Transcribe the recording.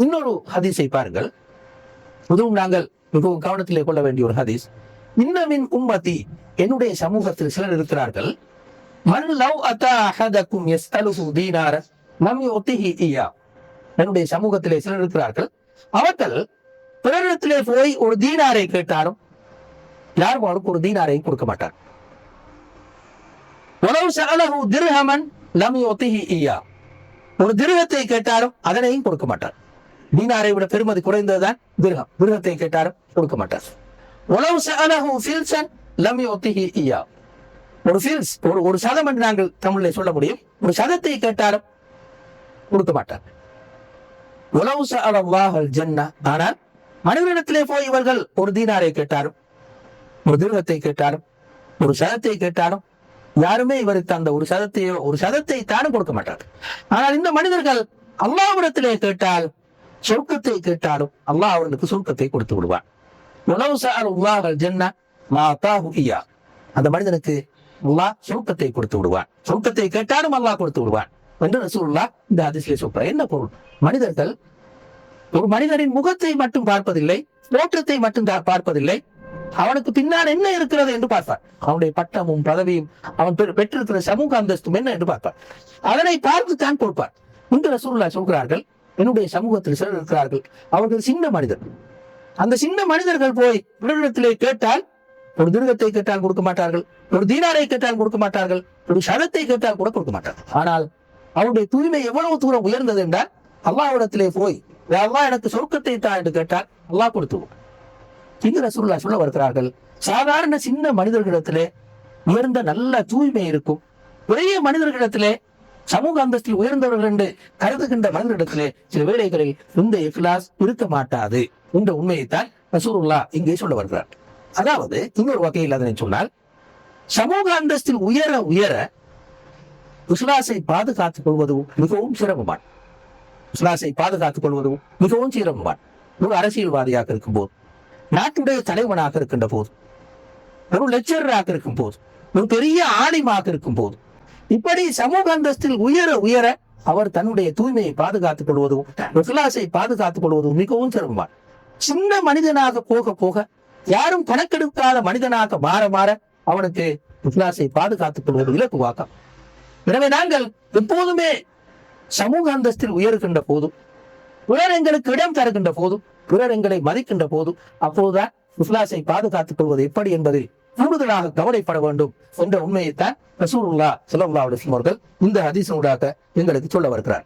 இன்னொரு ஹதீஸை பாருங்கள். இதுவும் நாங்கள் மிகவும் கவனத்திலே கொள்ள வேண்டிய ஒரு ஹதீஸ். இன்னமின் உம்மதி, என்னுடைய சமூகத்தில் சிலர் இருக்கிறார்கள். மன் லவ் அத்தா அஹதக்கும் யஸ்அலுஹு தீனார லம் யுத்திஹி இய்யா. என்னுடைய சமூகத்திலே சிலர் இருக்கிறார்கள், அவர்கள் பிறரிடத்திலே போய் ஒரு தீனாரை கேட்டாலும் யாரும் அவருக்கு ஒரு தீனாரை கொடுக்க மாட்டார். வலவ் சஅலஹு திர்ஹமன் லம் யுத்திஹி இய்யா. ஒரு திர்ஹத்தை கேட்டாலும் அதனையும் கொடுக்க மாட்டார். தீனாரை விட பெருமதி குறைந்ததுதான் திர்ஹம். திர்ஹத்தை கேட்டாலும் கொடுக்க மாட்டார். வலவ் சஅலஹு ஃபில்சன் லம் யுத்திஹி இய்யா. ஒரு ஃபில்ஸ், ஒரு சதம் என்று நாங்கள் தமிழில் சொல்ல முடியும். ஒரு சதத்தை கேட்டாலும் கொடுக்க மாட்டார். வலவ் சஅலல்லாஹல் ஜன்னah. ஆனால் மனிதனிடத்திலே போய் இவர்கள் ஒரு தீனாரை கேட்டாலும், ஒரு திர்ஹத்தை கேட்டாலும், ஒரு சதத்தை கேட்டாலும் யாருமே இவருக்கு அந்த ஒரு சதத்தை தானும் கொடுக்க மாட்டார். ஆனால் இந்த மனிதர்கள் அல்லாஹ்விடத்திலே கேட்டால், சொர்க்கத்தை கேட்டாலும் அல்லாஹ் அவர்களுக்கு சொர்க்கத்தை கொடுத்து விடுவார். வலவ் சஅலல்லாஹல் ஜன்னah மா அதாஹு இய்யா. அந்த மனிதனுக்கு அல்லாஹ் சொர்க்கத்தை கொடுத்து விடுவான். சொர்க்கத்தை கேட்டாலும் அல்லாஹ் கொடுத்து விடுவான் என்று ரசூலுல்லாஹ் இந்த ஹதீஸிலே சொல்றார். என்ன பொருள்? மனிதர்கள் ஒரு மனிதனின் முகத்தை மட்டும் பார்ப்பதில்லை, தோற்றத்தை மட்டும் பார்ப்பதில்லை, அவனுக்கு பின்னால் என்ன இருக்கிறது என்று பார்ப்பார். அவனுடைய பட்டமும் பதவியும் அவன் பெற்றிருக்கிற சமூக அந்தஸ்தும் என்ன என்று பார்ப்பார். அதனை பார்த்துத்தான் கொடுப்பார். இந்த ரசூலுல்லாஹ் சொல்கிறார்கள், என்னுடைய சமூகத்தில் சிலர் இருக்கிறார்கள், அவர்கள் சின்ன மனிதர். அந்த சின்ன மனிதர்கள் போய் பிறரிடத்திலே கேட்டால், ஒரு திருகத்தை கேட்டால் கொடுக்க மாட்டார்கள், ஒரு தீனாரை கேட்டால் கொடுக்க மாட்டார்கள், ஒரு சதத்தை கேட்டால் கூட கொடுக்க மாட்டார்கள். ஆனால் அவருடைய தூய்மை எவ்வளவு தூரம் உயர்ந்தது என்றால், அல்லாஹ்விடத்திலே போய் அல்லாஹ் எனக்கு சொர்க்கத்தை தான் என்று கேட்டால் அல்லாஹ் கொடுத்து. இங்கு ரசூலுல்லாஹ் சொல்ல வருகிறார்கள், சாதாரண சின்ன மனிதர்களிடத்திலே உயர்ந்த நல்ல தூய்மை இருக்கும். பெரிய மனிதர்களிடத்திலே சமூக அந்தஸ்தில் உயர்ந்தவர்கள் என்று கருதுகின்ற மனிதர்களிடத்திலே சில வேளைகளில் இந்த இக்லாஸ் இருக்க மாட்டாது என்ற உண்மையைத்தான் ரசூலுல்லாஹ் இங்கே சொல்ல வருகிறார். அதாவது இன்னொரு வகையில் அதனை சொன்னால், சமூக அந்தஸ்தில் உயர உயர இஸ்லாஸை பாதுகாத்துக் கொள்வதும் மிகவும் சிரமமான. இஸ்லாஸை பாதுகாத்துக் கொள்வதும் மிகவும் சிரமமான. ஒரு அரசியல்வாதியாக இருக்கும் போது, நாட்டுடைய தலைவனாக இருக்கின்ற போது, ஒரு லெக்சரராக இருக்கும் போது, ஒரு பெரிய ஆலிமாக இருக்கும் போது, இப்படி சமூக அந்தஸ்தில் உயர உயர அவர் தன்னுடைய தூய்மையை பாதுகாத்துக் கொள்வதும் இஸ்லாஸை பாதுகாத்துக் கொள்வதும் மிகவும் சிரமமான. சின்ன மனிதனாக போக போக, யாரும் கணக்கெடுக்காத மனிதனாக மாற மாற அவனுக்கு இஸ்லாஸை பாதுகாத்துக் கொள்வது இலக்குவாக்கம். எனவே நாங்கள் எப்போதுமே சமூக அந்தஸ்தில் உயர்கின்ற போதும், பிறர் எங்களுக்கு இடம் தருகின்ற போதும், பிறர் எங்களை மதிக்கின்ற போதும், அப்போதுதான் இஸ்லாஸை பாதுகாத்துக் கொள்வது எப்படி என்பதில் கூடுதலாக கவலைப்பட வேண்டும் என்ற உண்மையைத்தான் ரசூலுல்லாஹ் ஸல்லல்லாஹு அலைஹி வஸல்லம் அவர்கள் இந்த ஹதீஸினூடாக எங்களுக்கு சொல்ல வருகிறார்.